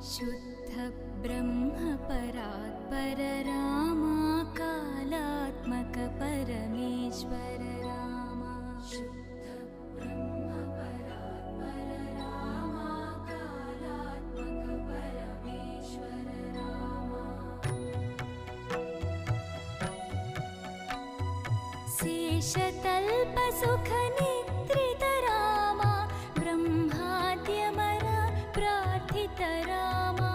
शुद्ध ब्रह्म परात्पर रामा कालात्मक परमेश्वर रामा शुद्ध ब्रह्म परात्पर रामा कालात्मक परमेश्वर रामा शेषतल्प सुख निद्रित रामा ब्रह्माद्यमर प्रार्थित रामा